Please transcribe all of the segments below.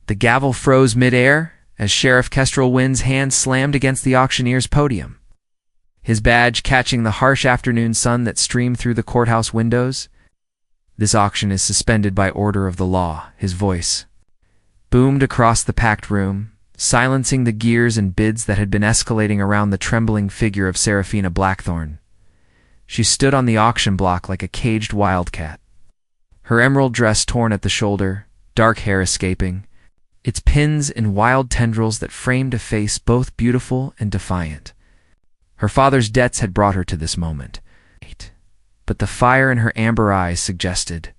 The gavel froze mid-air as Sheriff Kestrel Wynn's hand slammed against the auctioneer's podium, his badge catching the harsh afternoon sun that streamed through the courthouse windows. "This auction is suspended by order of the law," his voice boomed across the packed room, silencing the gears and bids that had been escalating around the trembling figure of Seraphina Blackthorne. She stood on the auction block like a caged wildcat, her emerald dress torn at the shoulder, dark hair escaping, its pins in wild tendrils that framed a face both beautiful and defiant. Her father's debts had brought her to this moment, but the fire in her amber eyes suggested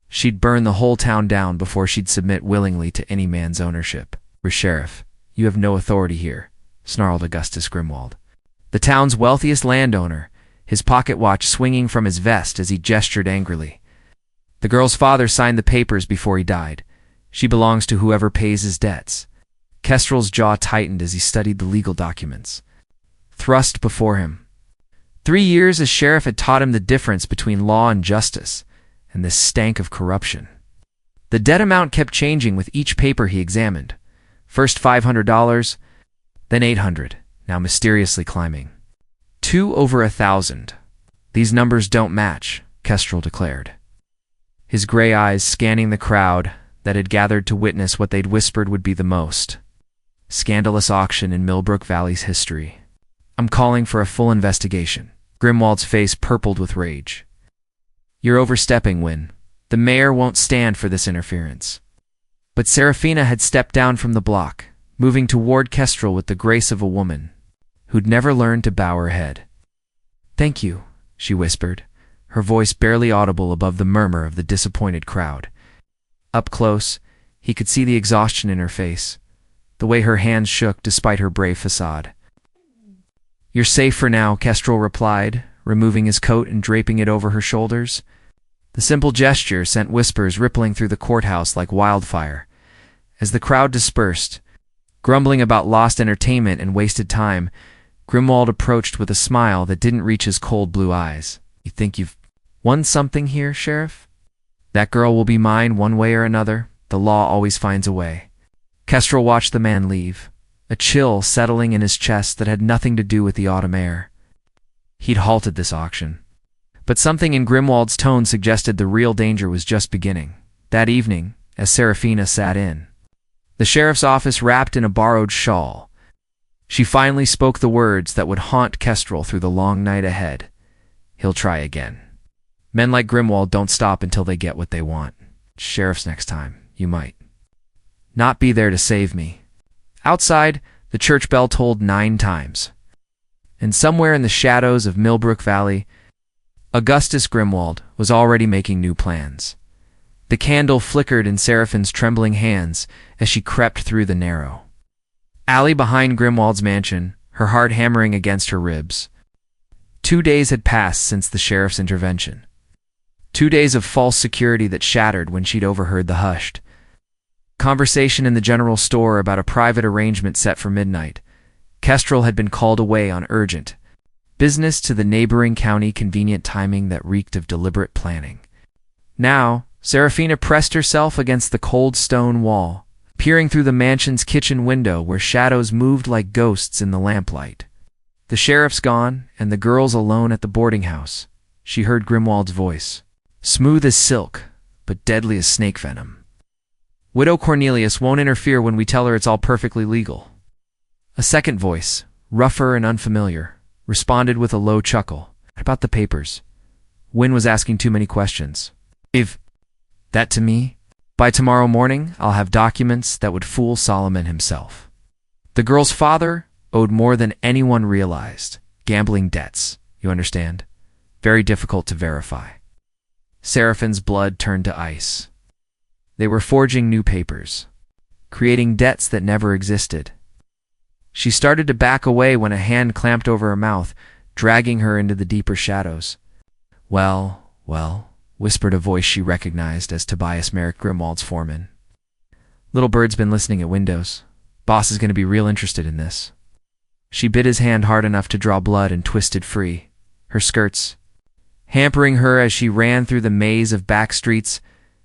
she'd burn the whole town down before she'd submit willingly to any man's ownership. "Sheriff, you have no authority here," snarled Augustus Grimwald, the town's wealthiest landowner, his pocket watch swinging from his vest as he gestured angrily. "The girl's father signed the papers before he died. She belongs to whoever pays his debts." Kestrel's jaw tightened as he studied the legal documents, thrust before him. 3 years as sheriff had taught him the difference between law and justice, and this stank of corruption. The debt amount kept changing with each paper he examined. First $500, then $800, now mysteriously climbing to over $1,000. "These numbers don't match," Kestrel declared, his gray eyes scanning the crowd that had gathered to witness what they'd whispered would be the most scandalous auction in Millbrook Valley's history. "I'm calling for a full investigation." Grimwald's face purpled with rage. "You're overstepping, Wynn. The mayor won't stand for this interference." But Seraphina had stepped down from the block, moving toward Kestrel with the grace of a woman who'd never learned to bow her head. "Thank you," she whispered, her voice barely audible above the murmur of the disappointed crowd. Up close, he could see the exhaustion in her face, the way her hands shook despite her brave facade. "You're safe for now," Kestrel replied, removing his coat and draping it over her shoulders. The simple gesture sent whispers rippling through the courthouse like wildfire. As the crowd dispersed, grumbling about lost entertainment and wasted time, Grimwald approached with a smile that didn't reach his cold blue eyes. "You think you've won something here, Sheriff? That girl will be mine one way or another. The law always finds a way." Kestrel watched the man leave, a chill settling in his chest that had nothing to do with the autumn air. He'd halted this auction, but something in Grimwald's tone suggested the real danger was just beginning. That evening, as Seraphina sat in the sheriff's office wrapped in a borrowed shawl, she finally spoke the words that would haunt Kestrel through the long night ahead. He'll try again. Men like Grimwald don't stop until they get what they want. Sheriff's next time, you might not be there to save me. Outside, the church bell tolled 9 times. And somewhere in the shadows of Millbrook Valley, Augustus Grimwald was already making new plans. The candle flickered in Seraphine's trembling hands as she crept through the narrow alley behind Grimwald's mansion, her heart hammering against her ribs. 2 days had passed since the sheriff's intervention. 2 days of false security that shattered when she'd overheard the hushed conversation in the general store about a private arrangement set for midnight. Kestrel had been called away on urgent business to the neighboring county, convenient timing that reeked of deliberate planning. Now, Seraphina pressed herself against the cold stone wall, peering through the mansion's kitchen window where shadows moved like ghosts in the lamplight. The sheriff's gone, and the girls alone at the boarding house. She heard Grimwald's voice, smooth as silk, but deadly as snake venom. "Widow Cornelius won't interfere when we tell her it's all perfectly legal." A second voice, rougher and unfamiliar, responded with a low chuckle. "What about the papers? Wynn was asking too many questions." "If that to me? By tomorrow morning, I'll have documents that would fool Solomon himself." The girl's father owed more than anyone realized. Gambling debts, you understand? Very difficult to verify. Seraphine's blood turned to ice. They were forging new papers, creating debts that never existed. She started to back away when a hand clamped over her mouth, dragging her into the deeper shadows. Well, whispered a voice she recognized as Tobias Merrick, Grimwald's foreman. "Little Bird's been listening at windows. Boss is going to be real interested in this." She bit his hand hard enough to draw blood and twisted free, her skirts hampering her as she ran through the maze of back streets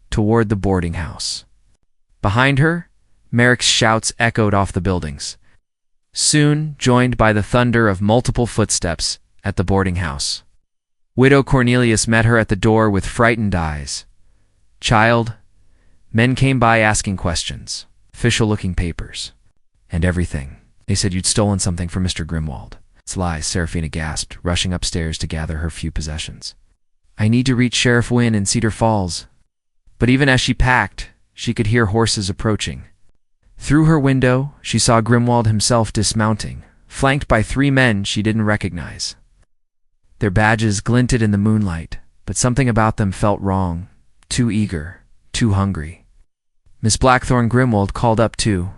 toward the boarding house. Behind her, Merrick's shouts echoed off the buildings, soon joined by the thunder of multiple footsteps at the boarding house. Widow Cornelius met her at the door with frightened eyes. "Child," men came by asking questions, official-looking papers, and everything. They said you'd stolen something from Mr. Grimwald. "It's lies," Serafina gasped, rushing upstairs to gather her few possessions. "I need to reach Sheriff Wynne in Cedar Falls." But even as she packed, she could hear horses approaching. Through her window, she saw Grimwald himself dismounting, flanked by 3 men she didn't recognize. Their badges glinted in the moonlight, but something about them felt wrong, too eager, too hungry. Miss Blackthorne Grimwald called up to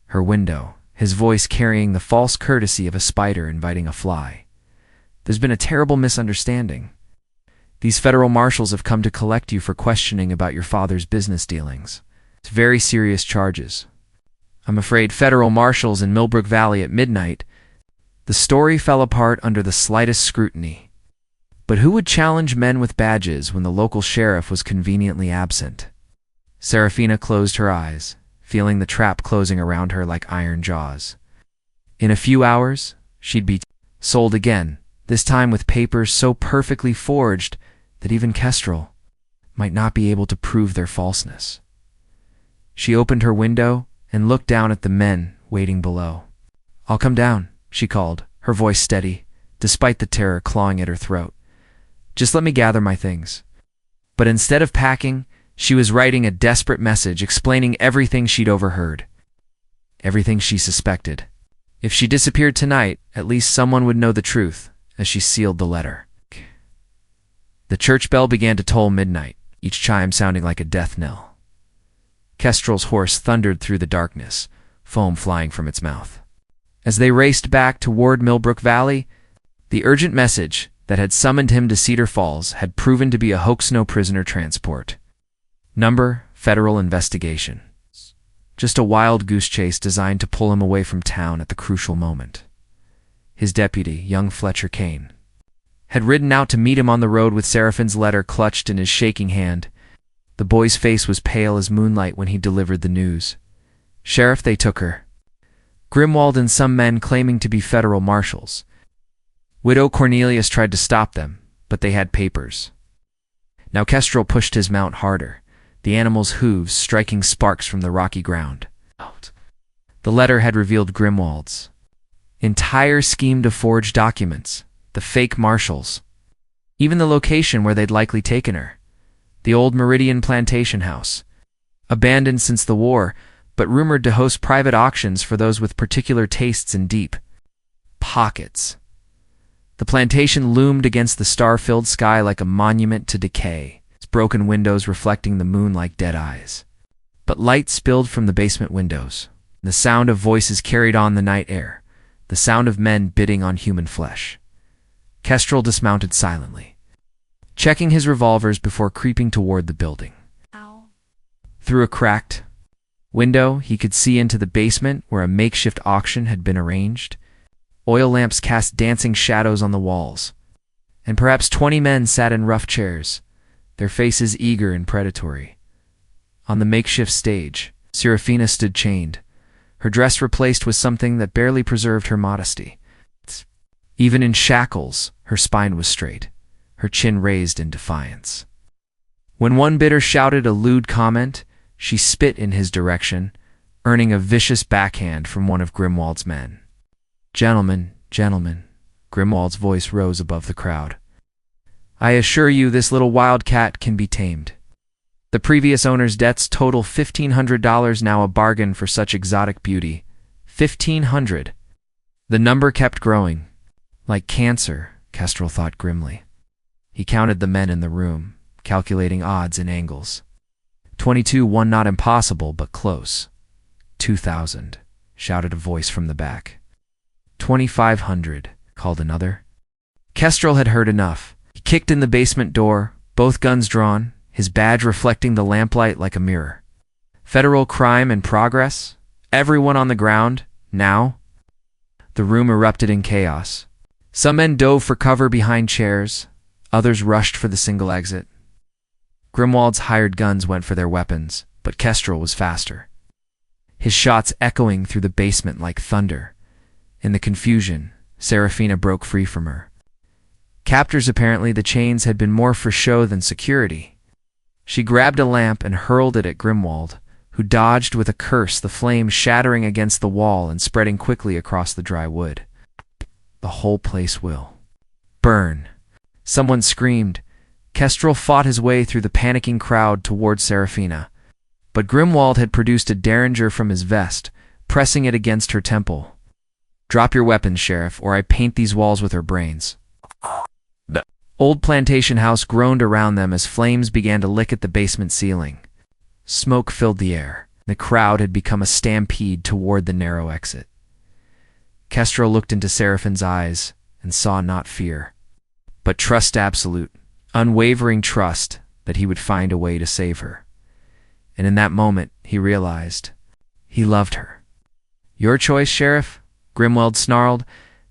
her window, his voice carrying the false courtesy of a spider inviting a fly. "There's been a terrible misunderstanding. These federal marshals have come to collect you for questioning about your father's business dealings. It's very serious charges. I'm afraid federal marshals in Millbrook Valley at midnight." The story fell apart under the slightest scrutiny. But who would challenge men with badges when the local sheriff was conveniently absent? Serafina closed her eyes, feeling the trap closing around her like iron jaws. In a few hours, she'd be sold again, this time with papers so perfectly forged that even Kestrel might not be able to prove their falseness. She opened her window and looked down at the men waiting below. "I'll come down," she called, her voice steady, despite the terror clawing at her throat. "Just let me gather my things." But instead of packing, she was writing a desperate message explaining everything she'd overheard, everything she suspected. If she disappeared tonight, at least someone would know the truth, as she sealed the letter. The church bell began to toll midnight, each chime sounding like a death knell. Kestrel's horse thundered through the darkness, foam flying from its mouth. As they raced back toward Millbrook Valley, the urgent message that had summoned him to Cedar Falls had proven to be a hoax, no prisoner transport. Number, federal investigation. Just a wild goose chase designed to pull him away from town at the crucial moment. His deputy, young Fletcher Kane, had ridden out to meet him on the road with Seraphine's letter clutched in his shaking hand. The boy's face was pale as moonlight when he delivered the news. "Sheriff, they took her. Grimwald and some men claiming to be federal marshals. Widow Cornelius tried to stop them, but they had papers." Now Kestrel pushed his mount harder, the animal's hooves striking sparks from the rocky ground. The letter had revealed Grimwald's entire scheme to forge documents, the fake marshals, even the location where they'd likely taken her. The old Meridian plantation house, abandoned since the war, but rumored to host private auctions for those with particular tastes in deep pockets. The plantation loomed against the star-filled sky like a monument to decay, its broken windows reflecting the moon like dead eyes. But light spilled from the basement windows. The sound of voices carried on the night air, the sound of men bidding on human flesh. Kestrel dismounted silently, checking his revolvers before creeping toward the building. Through a cracked window, he could see into the basement where a makeshift auction had been arranged. Oil lamps cast dancing shadows on the walls, and perhaps 20 men sat in rough chairs, their faces eager and predatory. On the makeshift stage, Serafina stood chained, her dress replaced with something that barely preserved her modesty. Even in shackles, her spine was straight, her chin raised in defiance. When one bidder shouted a lewd comment, she spit in his direction, earning a vicious backhand from one of Grimwald's men. "Gentlemen, gentlemen," Grimwald's voice rose above the crowd. "I assure you this little wildcat can be tamed. The previous owner's debts total $1,500, now a bargain for such exotic beauty. 1,500. The number kept growing. Like cancer, Kestrel thought grimly. He counted the men in the room, calculating odds and angles. 22-1, not impossible, but close. 2,000, shouted a voice from the back. 2,500, called another. Kestrel had heard enough. He kicked in the basement door, both guns drawn, his badge reflecting the lamplight like a mirror. Federal crime in progress? Everyone on the ground? Now? The room erupted in chaos. Some men dove for cover behind chairs. Others rushed for the single exit. Grimwald's hired guns went for their weapons, but Kestrel was faster. his shots echoing through the basement like thunder. In the confusion, Serafina broke free from her captors. Apparently, the chains had been more for show than security. She grabbed a lamp and hurled it at Grimwald, who dodged with a curse, the flame shattering against the wall and spreading quickly across the dry wood. "The whole place will burn," someone screamed. Kestrel fought his way through the panicking crowd towards Serafina, but Grimwald had produced a derringer from his vest, pressing it against her temple. "Drop your weapons, Sheriff, or I paint these walls with her brains." The old plantation house groaned around them as flames began to lick at the basement ceiling. Smoke filled the air. The crowd had become a stampede toward the narrow exit. Kestrel looked into Seraphine's eyes and saw not fear, but trust, absolute, unwavering trust that he would find a way to save her. And in that moment, he realized he loved her. "Your choice, Sheriff," Grimwald snarled.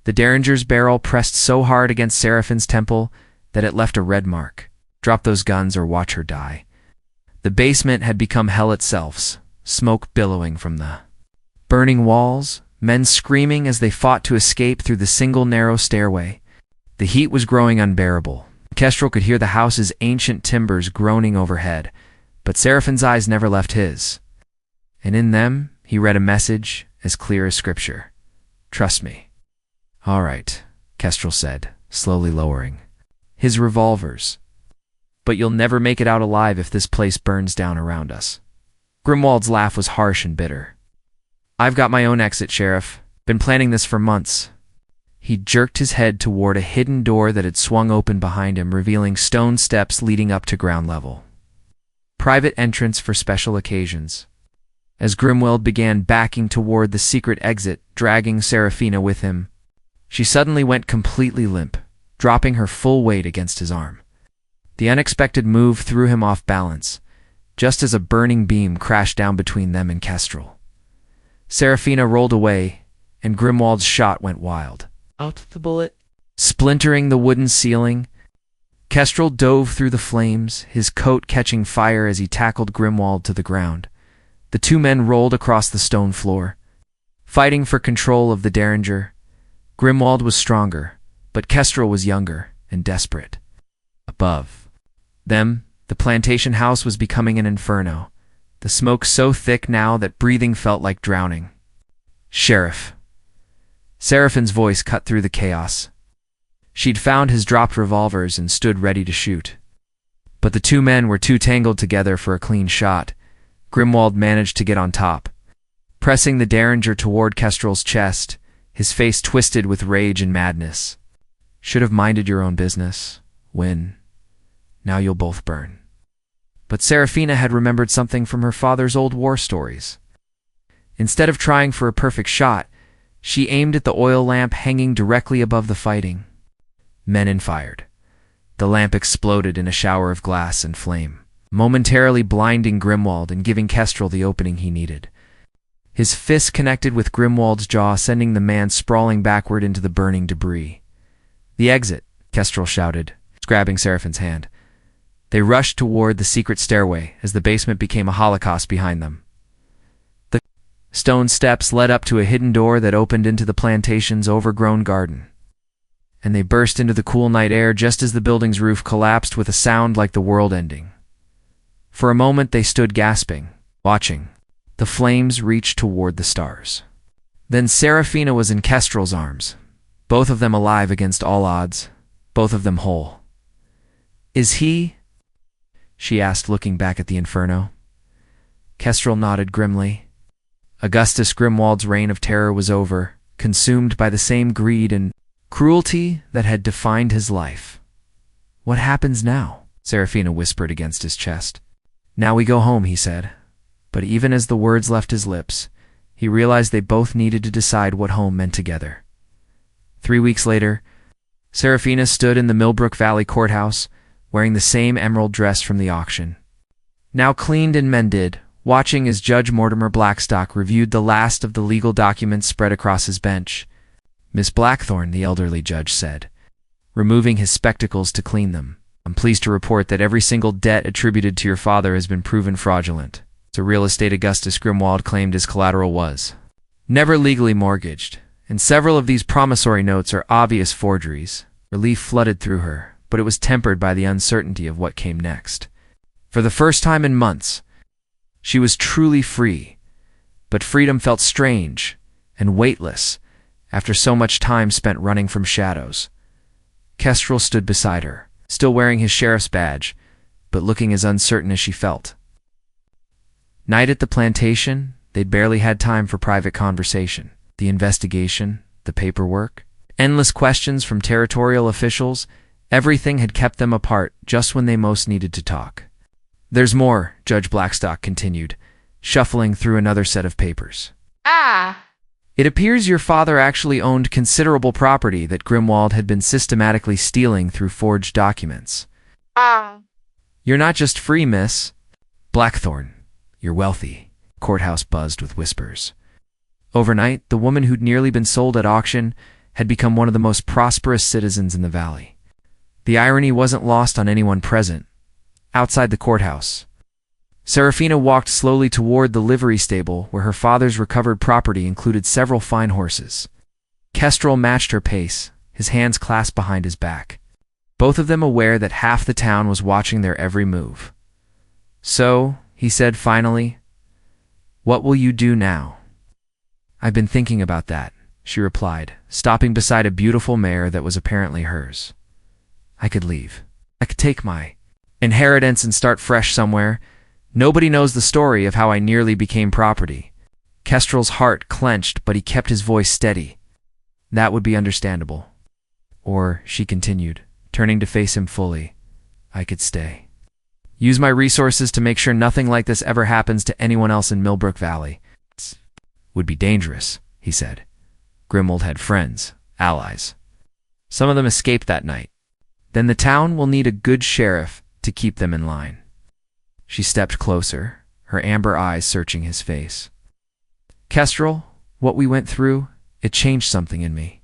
The derringer's barrel pressed so hard against Seraphine's temple that it left a red mark. "Drop those guns or watch her die." The basement had become hell itself, smoke billowing from the burning walls, men screaming as they fought to escape through the single narrow stairway. The heat was growing unbearable. Kestrel could hear the house's ancient timbers groaning overhead, but Seraphine's eyes never left his. And in them, he read a message as clear as scripture. "Trust me." "All right," Kestrel said, slowly lowering his revolvers. "But you'll never make it out alive if this place burns down around us." Grimwald's laugh was harsh and bitter. "I've got my own exit, Sheriff. Been planning this for months." He jerked his head toward a hidden door that had swung open behind him, revealing stone steps leading up to ground level. Private entrance for special occasions. As Grimwald began backing toward the secret exit, dragging Serafina with him, she suddenly went completely limp, dropping her full weight against his arm. The unexpected move threw him off balance, just as a burning beam crashed down between them and Kestrel. Serafina rolled away, and Grimwald's shot went wild. Out the bullet, splintering the wooden ceiling. Kestrel dove through the flames, his coat catching fire as he tackled Grimwald to the ground. The two men rolled across the stone floor, fighting for control of the derringer. Grimwald was stronger, but Kestrel was younger and desperate. Above them, the plantation house was becoming an inferno, the smoke so thick now that breathing felt like drowning. "Sheriff." Seraphine's voice cut through the chaos. She'd found his dropped revolvers and stood ready to shoot. But the two men were too tangled together for a clean shot. Grimwald managed to get on top, pressing the derringer toward Kestrel's chest, his face twisted with rage and madness. "Should have minded your own business. Win. Now you'll both burn." But Serafina had remembered something from her father's old war stories. Instead of trying for a perfect shot, she aimed at the oil lamp hanging directly above the fighting. Menon fired. The lamp exploded in a shower of glass and flame, momentarily blinding Grimwald and giving Kestrel the opening he needed. His fist connected with Grimwald's jaw, sending the man sprawling backward into the burning debris. "The exit," Kestrel shouted, grabbing Seraphine's hand. They rushed toward the secret stairway as the basement became a holocaust behind them. The stone steps led up to a hidden door that opened into the plantation's overgrown garden. And they burst into the cool night air just as the building's roof collapsed with a sound like the world ending. For a moment they stood gasping, watching the flames reach toward the stars. Then Serafina was in Kestrel's arms, both of them alive against all odds, both of them whole. "Is he?" she asked, looking back at the inferno. Kestrel nodded grimly. Augustus Grimwald's reign of terror was over, consumed by the same greed and cruelty that had defined his life. "What happens now?" Serafina whispered against his chest. "Now we go home," he said. But even as the words left his lips, he realized they both needed to decide what home meant together. 3 weeks later, Serafina stood in the Millbrook Valley courthouse, wearing the same emerald dress from the auction, now cleaned and mended, watching as Judge Mortimer Blackstock reviewed the last of the legal documents spread across his bench. "Miss Blackthorne," the elderly judge said, removing his spectacles to clean them, "I'm pleased to report that every single debt attributed to your father has been proven fraudulent. the real estate Augustus Grimwald claimed his collateral was, never legally mortgaged, and several of these promissory notes are obvious forgeries. Relief flooded through her, but it was tempered by the uncertainty of what came next. For the first time in months, she was truly free, but freedom felt strange and weightless after so much time spent running from shadows. Kestrel stood beside her, still wearing his sheriff's badge, but looking as uncertain as she felt. Night at the plantation, they'd barely had time for private conversation. The investigation, the paperwork, endless questions from territorial officials, everything had kept them apart just when they most needed to talk. "There's more," Judge Blackstock continued, shuffling through another set of papers. "It appears your father actually owned considerable property that Grimwald had been systematically stealing through forged documents. You're not just free, Miss Blackthorne. You're wealthy." Courthouse buzzed with whispers. Overnight, the woman who'd nearly been sold at auction had become one of the most prosperous citizens in the valley. The irony wasn't lost on anyone present. Outside the courthouse, Serafina walked slowly toward the livery stable where her father's recovered property included several fine horses. Kestrel matched her pace, his hands clasped behind his back, both of them aware that half the town was watching their every move. "So," he said finally, "what will you do now?" "I've been thinking about that," she replied, stopping beside a beautiful mare that was apparently hers. "I could leave. I could take my inheritance and start fresh somewhere. Nobody knows the story of how I nearly became property." Kestrel's heart clenched, but he kept his voice steady. "That would be understandable." Or, she continued, turning to face him fully, "I could stay. Use my resources to make sure nothing like this ever happens to anyone else in Millbrook Valley." "Would be dangerous," he said. "Grimwald had friends, allies. Some of them escaped that night. Then the town will need a good sheriff to keep them in line." She stepped closer, her amber eyes searching his face. "Kestrel, what we went through, it changed something in me.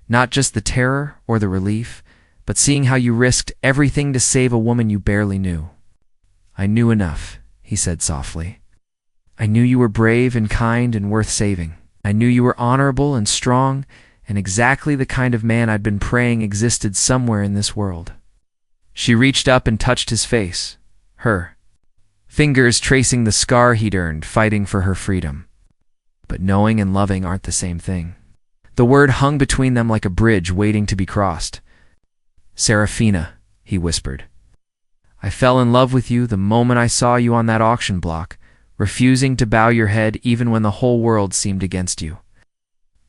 Not just the terror or the relief, but seeing how you risked everything to save a woman you barely knew." "I knew enough," he said softly. "I knew you were brave and kind and worth saving. I knew you were honorable and strong and exactly the kind of man I'd been praying existed somewhere in this world." She reached up and touched his face, her fingers tracing the scar he'd earned fighting for her freedom. But knowing and loving aren't the same thing. The word hung between them like a bridge waiting to be crossed. "Serafina," he whispered, "I fell in love with you the moment I saw you on that auction block, refusing to bow your head even when the whole world seemed against you.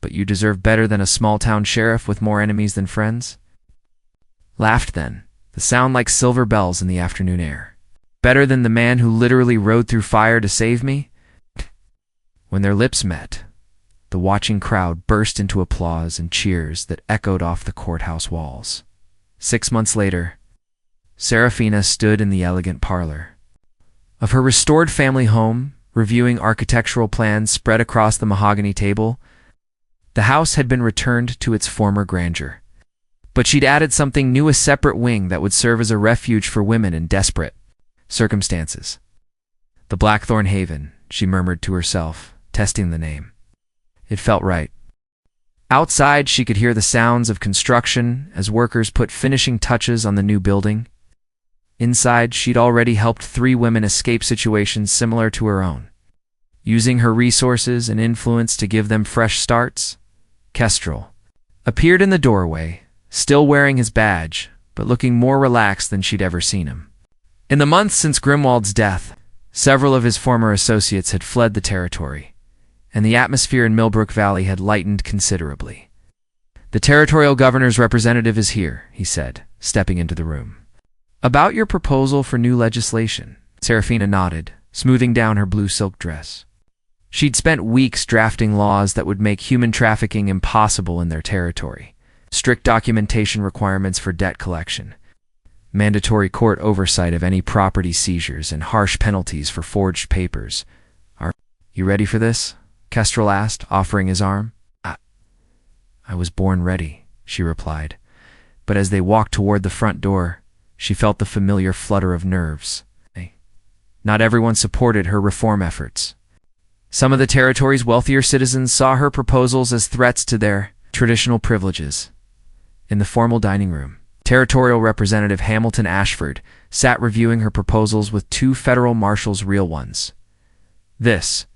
But you deserve better than a small-town sheriff with more enemies than friends." Laughed then, the sound like silver bells in the afternoon air. "Better than the man who literally rode through fire to save me?" When their lips met, the watching crowd burst into applause and cheers that echoed off the courthouse walls. 6 months later, Serafina stood in the elegant parlor of her restored family home, reviewing architectural plans spread across the mahogany table. The house had been returned to its former grandeur, but she'd added something new, a separate wing that would serve as a refuge for women in desperate circumstances. "The Blackthorn Haven," she murmured to herself, testing the name. It felt right. Outside, she could hear the sounds of construction as workers put finishing touches on the new building. Inside, she'd already helped 3 women escape situations similar to her own. Using her resources and influence to give them fresh starts, Kestrel appeared in the doorway, still wearing his badge, but looking more relaxed than she'd ever seen him. In the months since Grimwald's death, several of his former associates had fled the territory, and the atmosphere in Millbrook Valley had lightened considerably. "The territorial governor's representative is here," he said, stepping into the room. "About your proposal for new legislation." Serafina nodded, smoothing down her blue silk dress. She'd spent weeks drafting laws that would make human trafficking impossible in their territory. Strict documentation requirements for debt collection, mandatory court oversight of any property seizures, and harsh penalties for forged papers. "Are you ready for this?" Kestrel asked, offering his arm. I was born ready," she replied. But as they walked toward the front door, she felt the familiar flutter of nerves. Not everyone supported her reform efforts. Some of the territory's wealthier citizens saw her proposals as threats to their traditional privileges. In the formal dining room, Territorial Representative Hamilton Ashford sat reviewing her proposals with two federal marshals, real ones. This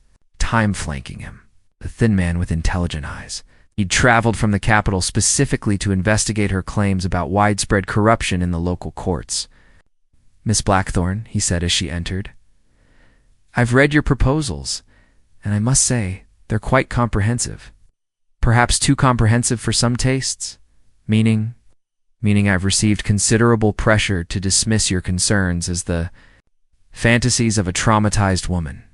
time flanking him, the thin man with intelligent eyes. He'd traveled from the capital specifically to investigate her claims about widespread corruption in the local courts. "Miss Blackthorne," he said as she entered, "I've read your proposals, and I must say they're quite comprehensive. Perhaps too comprehensive for some tastes? Meaning I've received considerable pressure to dismiss your concerns as the fantasies of a traumatized woman."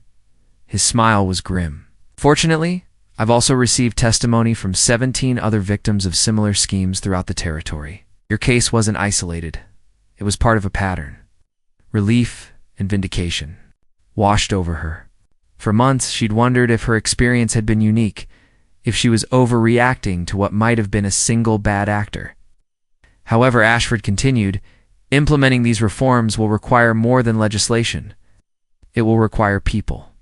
His smile was grim. "Fortunately, I've also received testimony from 17 other victims of similar schemes throughout the territory. Your case wasn't isolated. It was part of a pattern." Relief and vindication washed over her. For months, she'd wondered if her experience had been unique, if she was overreacting to what might have been a single bad actor. However, Ashford continued, implementing these reforms will require more than legislation. It will require people,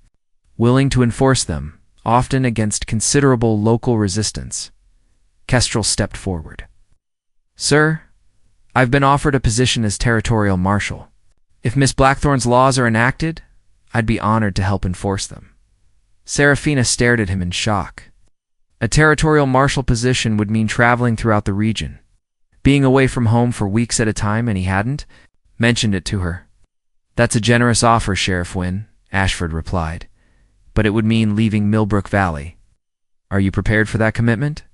willing to enforce them, often against considerable local resistance. Kestrel stepped forward. "Sir, I've been offered a position as territorial marshal. If Miss Blackthorne's laws are enacted, I'd be honored to help enforce them." Serafina stared at him in shock. A territorial marshal position would mean traveling throughout the region, being away from home for weeks at a time, and he hadn't mentioned it to her. "That's a generous offer, Sheriff Wynne," Ashford replied, "but it would mean leaving Millbrook Valley. Are you prepared for that commitment?"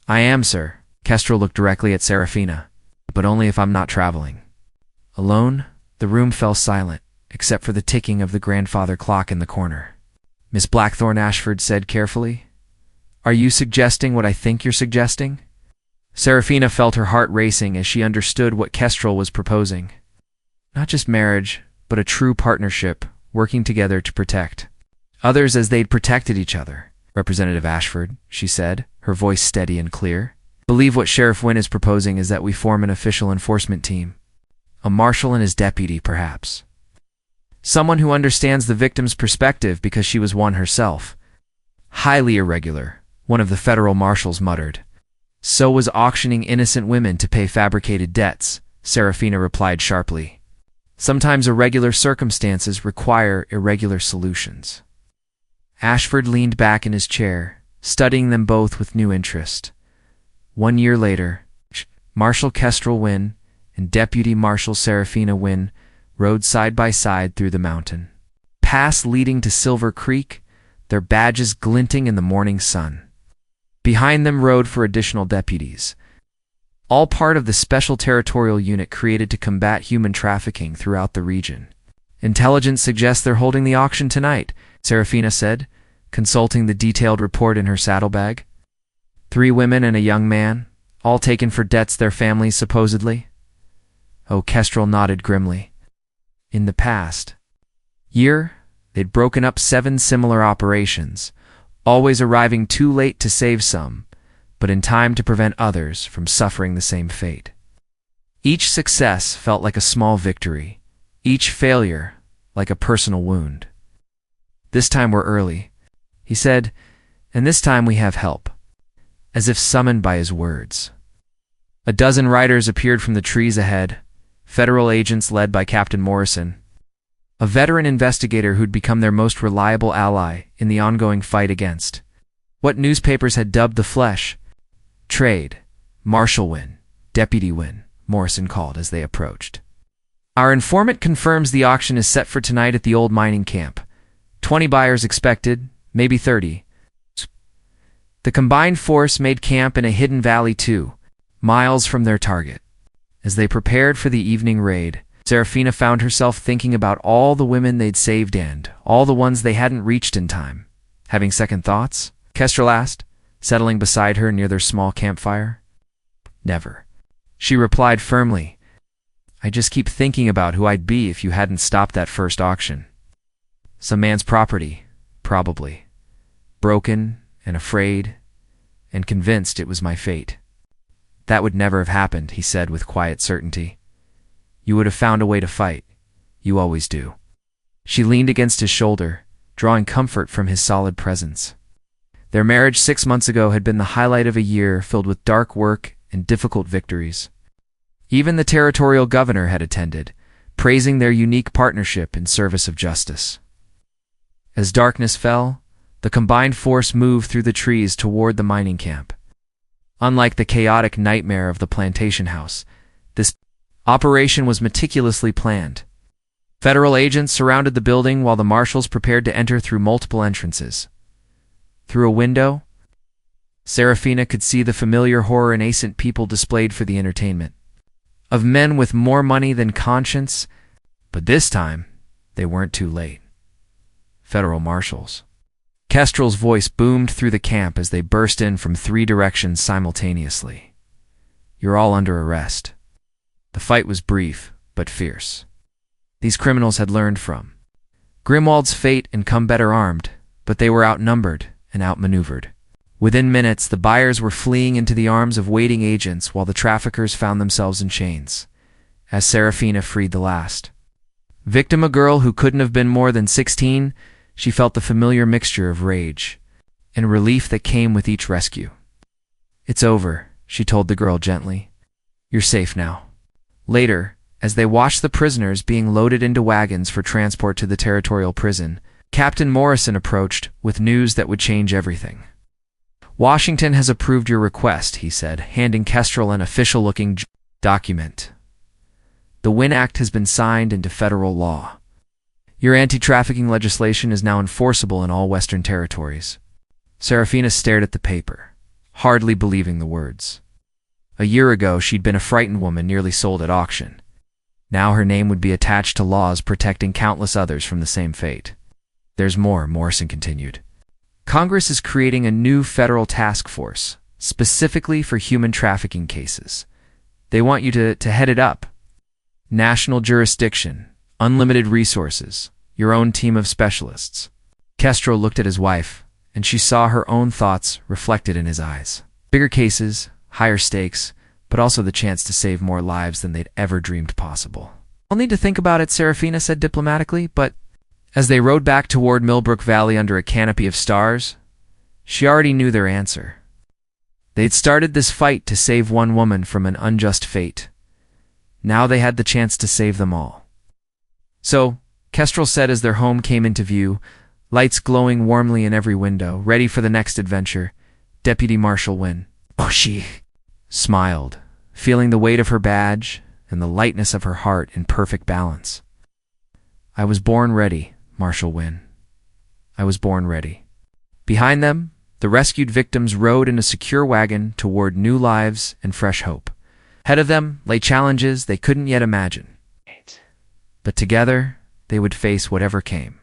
"I am, sir." Kestrel looked directly at Serafina, "but only if I'm not traveling." Alone, the room fell silent, except for the ticking of the grandfather clock in the corner. "Miss Blackthorne," Ashford said carefully, "are you suggesting what I think you're suggesting?" Serafina felt her heart racing as she understood what Kestrel was proposing. Not just marriage, but a true partnership, working together to protect others as they'd protected each other. "Representative Ashford," she said, her voice steady and clear, "I believe what Sheriff Wynne is proposing is that we form an official enforcement team. A marshal and his deputy, perhaps. Someone who understands the victim's perspective because she was one herself." "Highly irregular," one of the federal marshals muttered. "So was auctioning innocent women to pay fabricated debts," Serafina replied sharply. "Sometimes irregular circumstances require irregular solutions." Ashford leaned back in his chair, studying them both with new interest. 1 year later, Marshal Kestrel Wynne and Deputy Marshal Serafina Wynne rode side by side through the mountain pass leading to Silver Creek, their badges glinting in the morning sun. Behind them rode 4 additional deputies, all part of the special territorial unit created to combat human trafficking throughout the region. "Intelligence suggests they're holding the auction tonight," Serafina said, consulting the detailed report in her saddlebag. 3 women and a young man, all taken for debts their families supposedly. Oh, Kestrel nodded grimly. In the past year, they'd broken up 7 similar operations, always arriving too late to save some, but in time to prevent others from suffering the same fate. Each success felt like a small victory, each failure like a personal wound. "This time we're early," he said, "and this time we have help," as if summoned by his words. A dozen riders appeared from the trees ahead, federal agents led by Captain Morrison, a veteran investigator who'd become their most reliable ally in the ongoing fight against what newspapers had dubbed the flesh trade. "Marshal Wynne, Deputy Wynne," Morrison called as they approached. "Our informant confirms the auction is set for tonight at the old mining camp. 20 buyers expected, maybe 30. The combined force made camp in a hidden valley 2 miles from their target. As they prepared for the evening raid, Serafina found herself thinking about all the women they'd saved and all the ones they hadn't reached in time. "Having second thoughts?" Kestrel asked, settling beside her near their small campfire. "Never," she replied firmly. "I just keep thinking about who I'd be if you hadn't stopped that first auction. Some man's property, probably. Broken and afraid and convinced it was my fate." "That would never have happened," he said with quiet certainty. "You would have found a way to fight. You always do." She leaned against his shoulder, drawing comfort from his solid presence. Their marriage 6 months ago had been the highlight of a year filled with dark work and difficult victories. Even the territorial governor had attended, praising their unique partnership in service of justice. As darkness fell, the combined force moved through the trees toward the mining camp. Unlike the chaotic nightmare of the plantation house, this operation was meticulously planned. Federal agents surrounded the building while the marshals prepared to enter through multiple entrances. Through a window, Serafina could see the familiar horror-nascent people displayed for the entertainment. Of men with more money than conscience, but this time, they weren't too late. Federal marshals. Kestrel's voice boomed through the camp as they burst in from 3 directions simultaneously. "You're all under arrest." The fight was brief, but fierce. These criminals had learned from Grimwald's fate and come better armed, but they were outnumbered and outmaneuvered. Within minutes, the buyers were fleeing into the arms of waiting agents while the traffickers found themselves in chains, as Serafina freed the last. Victim, a girl who couldn't have been more than 16, she felt the familiar mixture of rage and relief that came with each rescue. "It's over," she told the girl gently. "You're safe now." Later, as they watched the prisoners being loaded into wagons for transport to the territorial prison, Captain Morrison approached with news that would change everything. "Washington has approved your request," he said, handing Kestrel an official-looking document. "The Wynne Act has been signed into federal law. Your anti-trafficking legislation is now enforceable in all Western territories." Serafina stared at the paper, hardly believing the words. A year ago, she'd been a frightened woman nearly sold at auction. Now her name would be attached to laws protecting countless others from the same fate. "There's more," Morrison continued. "Congress is creating a new federal task force, specifically for human trafficking cases. They want you to head it up. National jurisdiction, unlimited resources, your own team of specialists." Kestrel looked at his wife, and she saw her own thoughts reflected in his eyes. Bigger cases, higher stakes, but also the chance to save more lives than they'd ever dreamed possible. "I'll need to think about it," Serafina said diplomatically, but as they rode back toward Millbrook Valley under a canopy of stars, she already knew their answer. They'd started this fight to save one woman from an unjust fate. Now they had the chance to save them all. "So," Kestrel said as their home came into view, lights glowing warmly in every window, ready for the next adventure, Deputy Marshal Wynne. She smiled, feeling the weight of her badge and the lightness of her heart in perfect balance. "I was born ready, Marshal Wynne. I was born ready." Behind them, the rescued victims rode in a secure wagon toward new lives and fresh hope. Ahead of them lay challenges they couldn't yet imagine. But together, they would face whatever came.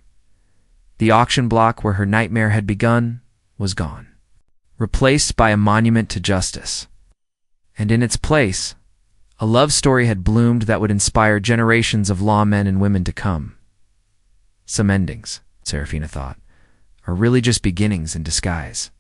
The auction block where her nightmare had begun was gone, replaced by a monument to justice. And in its place, a love story had bloomed that would inspire generations of lawmen and women to come. Some endings, Serafina thought, are really just beginnings in disguise.